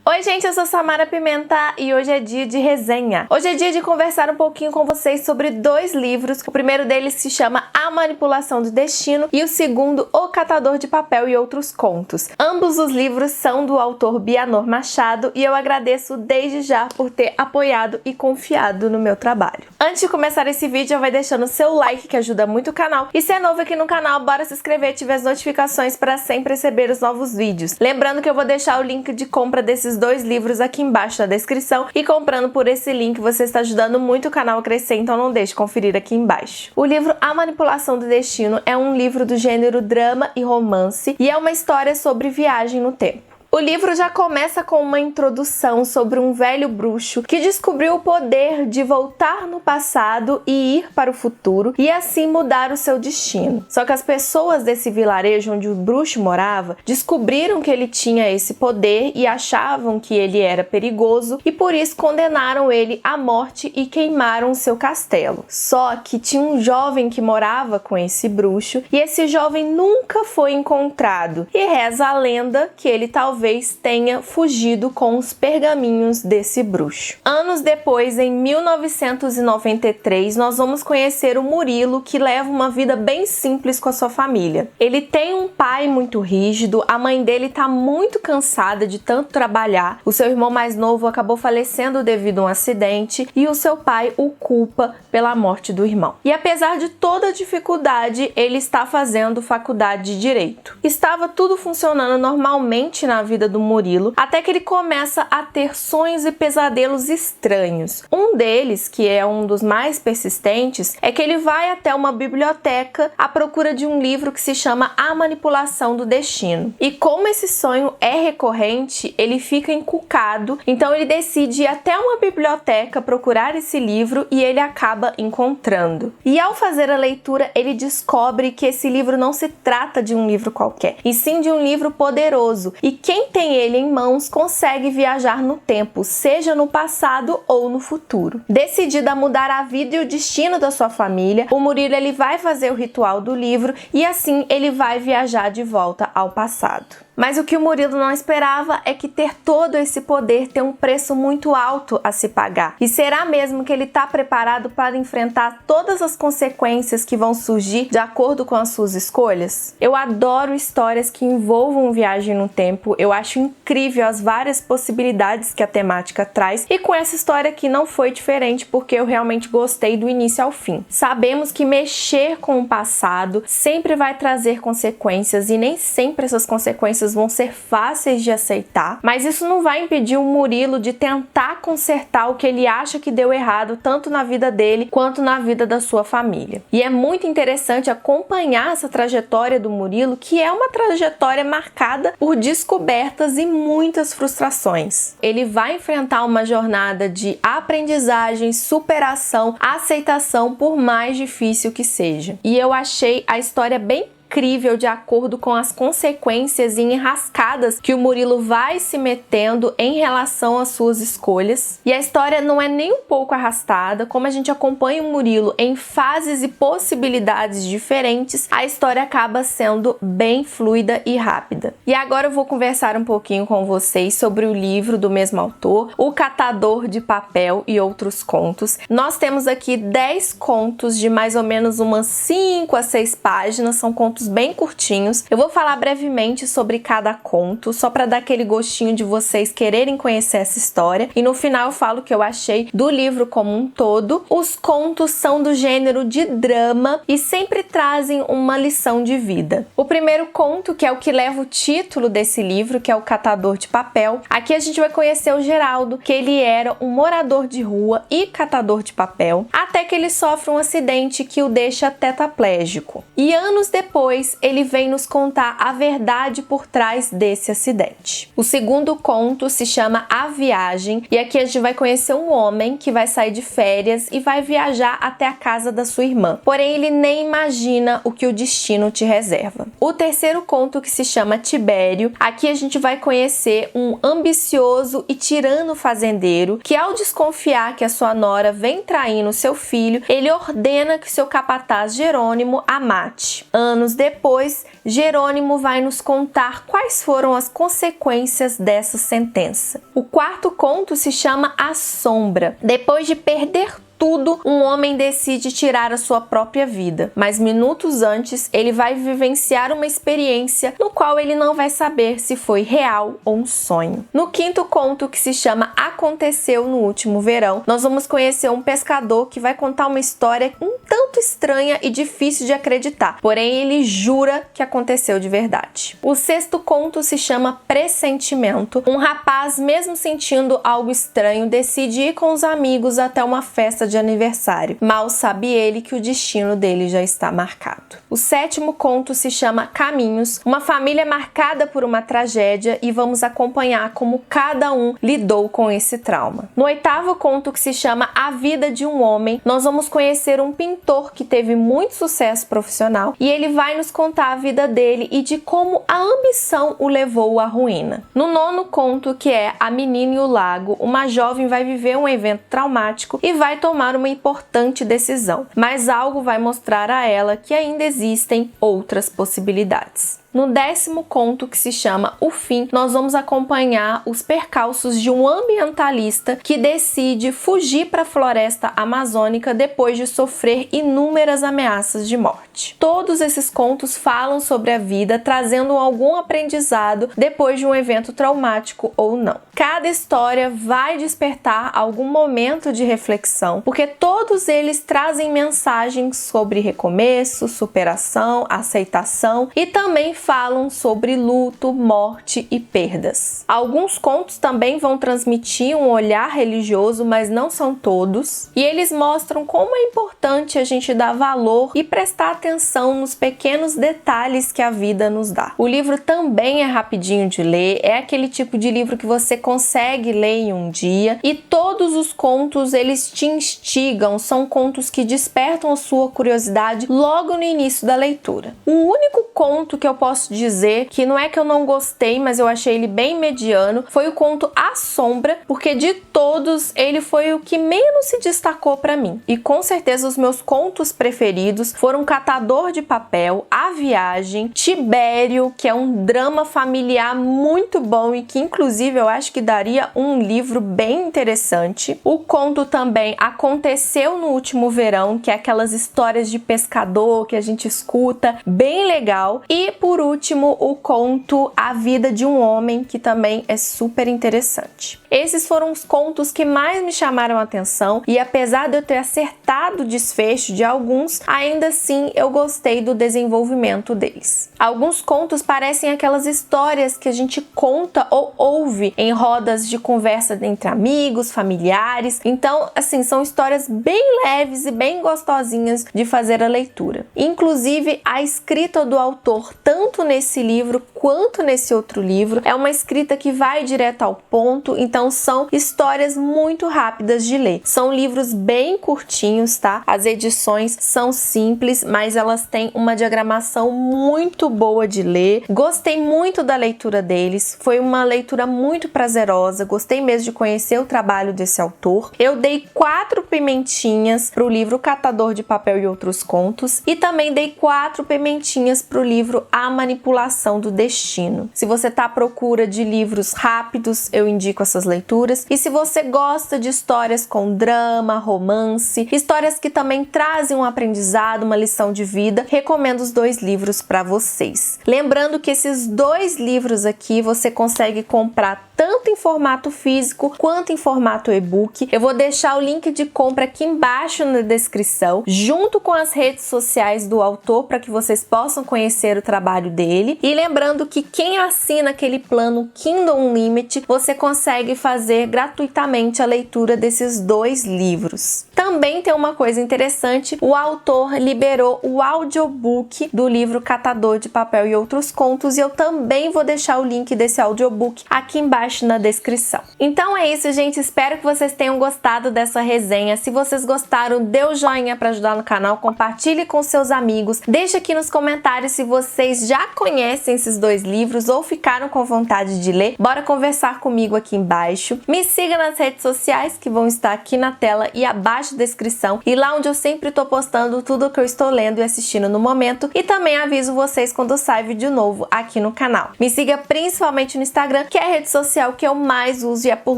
Oi gente, eu sou Samara Pimenta e hoje é dia de resenha. Hoje é dia de conversar um pouquinho com vocês sobre dois livros. O primeiro deles se chama A Manipulação do Destino e o segundo, O Catador de Papel e Outros Contos. Ambos os livros são do autor Bianor Machado e eu agradeço desde já por ter apoiado e confiado no meu trabalho. Antes de começar esse vídeo, já vai deixando o seu like que ajuda muito o canal. E se é novo aqui no canal, bora se inscrever e ativar as notificações para sempre receber os novos vídeos. Lembrando que eu vou deixar o link de compra desses dois livros aqui embaixo na descrição e comprando por esse link você está ajudando muito o canal a crescer, então não deixe de conferir aqui embaixo. O livro A Manipulação do Destino é um livro do gênero drama e romance e é uma história sobre viagem no tempo. O livro já começa com uma introdução sobre um velho bruxo que descobriu o poder de voltar no passado e ir para o futuro e assim mudar o seu destino. Só que as pessoas desse vilarejo onde o bruxo morava descobriram que ele tinha esse poder e achavam que ele era perigoso e por isso condenaram ele à morte e queimaram seu castelo. Só que tinha um jovem que morava com esse bruxo e esse jovem nunca foi encontrado e reza a lenda que ele talvez tenha fugido com os pergaminhos desse bruxo. Anos depois, em 1993, nós vamos conhecer o Murilo, que leva uma vida bem simples com a sua família. Ele tem um pai muito rígido, a mãe dele está muito cansada de tanto trabalhar, o seu irmão mais novo acabou falecendo devido a um acidente e o seu pai o culpa pela morte do irmão. E apesar de toda a dificuldade, ele está fazendo faculdade de Direito. Estava tudo funcionando normalmente na vida do Murilo, até que ele começa a ter sonhos e pesadelos estranhos. Um deles, que é um dos mais persistentes, é que ele vai até uma biblioteca à procura de um livro que se chama A Manipulação do Destino. E como esse sonho é recorrente, ele fica encucado, então ele decide ir até uma biblioteca procurar esse livro e ele acaba encontrando. E ao fazer a leitura, ele descobre que esse livro não se trata de um livro qualquer, e sim de um livro poderoso. E quem tem ele em mãos consegue viajar no tempo, seja no passado ou no futuro. Decidido a mudar a vida e o destino da sua família, o Murilo ele vai fazer o ritual do livro e assim ele vai viajar de volta ao passado. Mas o que o Murilo não esperava é que ter todo esse poder tem um preço muito alto a se pagar. E será mesmo que ele está preparado para enfrentar todas as consequências que vão surgir de acordo com as suas escolhas? Eu adoro histórias que envolvam viagem no tempo, eu acho incrível as várias possibilidades que a temática traz e com essa história aqui não foi diferente porque eu realmente gostei do início ao fim. Sabemos que mexer com o passado sempre vai trazer consequências e nem sempre essas consequências vão ser fáceis de aceitar, mas isso não vai impedir o Murilo de tentar consertar o que ele acha que deu errado tanto na vida dele quanto na vida da sua família. E é muito interessante acompanhar essa trajetória do Murilo, que é uma trajetória marcada por descobertas e muitas frustrações. Ele vai enfrentar uma jornada de aprendizagem, superação, aceitação, por mais difícil que seja. E eu achei a história bem incrível de acordo com as consequências e enrascadas que o Murilo vai se metendo em relação às suas escolhas. E a história não é nem um pouco arrastada, como a gente acompanha o Murilo em fases e possibilidades diferentes, a história acaba sendo bem fluida e rápida. E agora eu vou conversar um pouquinho com vocês sobre o livro do mesmo autor, O Catador de Papel e Outros Contos. Nós temos aqui 10 contos de mais ou menos umas 5 a 6 páginas, são contos bem curtinhos. Eu vou falar brevemente sobre cada conto, só para dar aquele gostinho de vocês quererem conhecer essa história. E no final eu falo o que eu achei do livro como um todo. Os contos são do gênero de drama e sempre trazem uma lição de vida. O primeiro conto, que é o que leva o título desse livro, que é O Catador de Papel. Aqui a gente vai conhecer o Geraldo, que ele era um morador de rua e catador de papel, até que ele sofre um acidente que o deixa tetraplégico. E anos depois, ele vem nos contar a verdade por trás desse acidente. O segundo conto se chama A Viagem e aqui a gente vai conhecer um homem que vai sair de férias e vai viajar até a casa da sua irmã. Porém, ele nem imagina o que o destino te reserva. O terceiro conto, que se chama Tibério, aqui a gente vai conhecer um ambicioso e tirano fazendeiro que, ao desconfiar que a sua nora vem traindo seu filho, ele ordena que seu capataz Jerônimo a mate. Anos depois, Jerônimo vai nos contar quais foram as consequências dessa sentença. O quarto conto se chama A Sombra. Depois de perder tudo, um homem decide tirar a sua própria vida, mas minutos antes ele vai vivenciar uma experiência no qual ele não vai saber se foi real ou um sonho. No quinto conto, que se chama Aconteceu no Último Verão, nós vamos conhecer um pescador que vai contar uma história um tanto estranha e difícil de acreditar, porém ele jura que aconteceu de verdade. O sexto conto se chama Pressentimento. Um rapaz, mesmo sentindo algo estranho, decide ir com os amigos até uma festa de aniversário. Mal sabe ele que o destino dele já está marcado. O sétimo conto se chama Caminhos. Uma família marcada por uma tragédia e vamos acompanhar como cada um lidou com esse trauma. No oitavo conto, que se chama A Vida de um Homem, nós vamos conhecer um pintor que teve muito sucesso profissional e ele vai nos contar a vida dele e de como a ambição o levou à ruína. No nono conto, que é A Menina e o Lago, uma jovem vai viver um evento traumático e vai tomar uma importante decisão, mas algo vai mostrar a ela que ainda existem outras possibilidades. No décimo conto, que se chama O Fim, nós vamos acompanhar os percalços de um ambientalista que decide fugir para a floresta amazônica depois de sofrer inúmeras ameaças de morte. Todos esses contos falam sobre a vida, trazendo algum aprendizado depois de um evento traumático ou não. Cada história vai despertar algum momento de reflexão, porque todos eles trazem mensagens sobre recomeço, superação, aceitação e também falam sobre luto, morte e perdas. Alguns contos também vão transmitir um olhar religioso, mas não são todos. E eles mostram como é importante a gente dar valor e prestar atenção nos pequenos detalhes que a vida nos dá. O livro também é rapidinho de ler, é aquele tipo de livro que você consegue ler em um dia. E todos os contos, eles te instigam, são contos que despertam a sua curiosidade logo no início da leitura. O único conto que eu posso dizer que não é que eu não gostei, mas eu achei ele bem mediano, foi o conto A Sombra, porque de todos ele foi o que menos se destacou para mim. E com certeza os meus contos preferidos foram Catador de Papel, A Viagem, Tibério, que é um drama familiar muito bom e que inclusive eu acho que daria um livro bem interessante. O conto também Aconteceu no Último Verão, que é aquelas histórias de pescador que a gente escuta, bem legal. E por último, o conto A Vida de um Homem, que também é super interessante. Esses foram os contos que mais me chamaram a atenção e apesar de eu ter acertado o desfecho de alguns, ainda assim eu gostei do desenvolvimento deles. Alguns contos parecem aquelas histórias que a gente conta ou ouve em rodas de conversa entre amigos, familiares. Então, assim, são histórias bem leves e bem gostosinhas de fazer a leitura. Inclusive, a escrita do autor, tanto nesse livro quanto nesse outro livro, é uma escrita que vai direto ao ponto, então são histórias muito rápidas de ler. São livros bem curtinhos, tá? As edições são simples, mas elas têm uma diagramação muito boa de ler. Gostei muito da leitura deles, foi uma leitura muito prazerosa, gostei mesmo de conhecer o trabalho desse autor. Eu dei 4 pimentinhas pro livro Catador de Papel e Outros Contos e também dei 4 pimentinhas pro livro A Manipulação do Destino. Se você tá à procura de livros rápidos, eu indico essas leituras. E se você gosta de histórias com drama, romance, histórias que também trazem um aprendizado, uma lição de vida, recomendo os 2 livros para vocês. Lembrando que esses 2 livros aqui você consegue comprar tanto em formato físico quanto em formato e-book. Eu vou deixar o link de compra aqui embaixo na descrição, junto com as redes sociais do autor, para que vocês possam conhecer o trabalho dele. E lembrando que quem assina aquele plano Kindle Unlimited, você consegue fazer gratuitamente a leitura desses 2 livros. Também tem uma coisa interessante, o autor liberou o audiobook do livro Catador de Papel e Outros Contos, e eu também vou deixar o link desse audiobook aqui embaixo na descrição. Então é isso, gente, espero que vocês tenham gostado dessa resenha. Se vocês gostaram, dê o joinha para ajudar no canal, compartilhe com seus amigos, deixe aqui nos comentários se vocês já já conhecem esses dois livros ou ficaram com vontade de ler, bora conversar comigo aqui embaixo. Me siga nas redes sociais que vão estar aqui na tela e abaixo da descrição, e lá onde eu sempre tô postando tudo que eu estou lendo e assistindo no momento, e também aviso vocês quando sai vídeo novo aqui no canal. Me siga principalmente no Instagram, que é a rede social que eu mais uso, e é por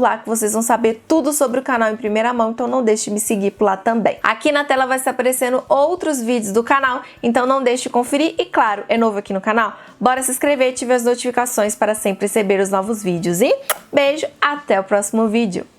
lá que vocês vão saber tudo sobre o canal em primeira mão, então não deixe de me seguir por lá também. Aqui na tela vai estar aparecendo outros vídeos do canal, então não deixe de conferir, e claro, é novo aqui no canal? Bora se inscrever e ative as notificações para sempre receber os novos vídeos, e beijo, até o próximo vídeo!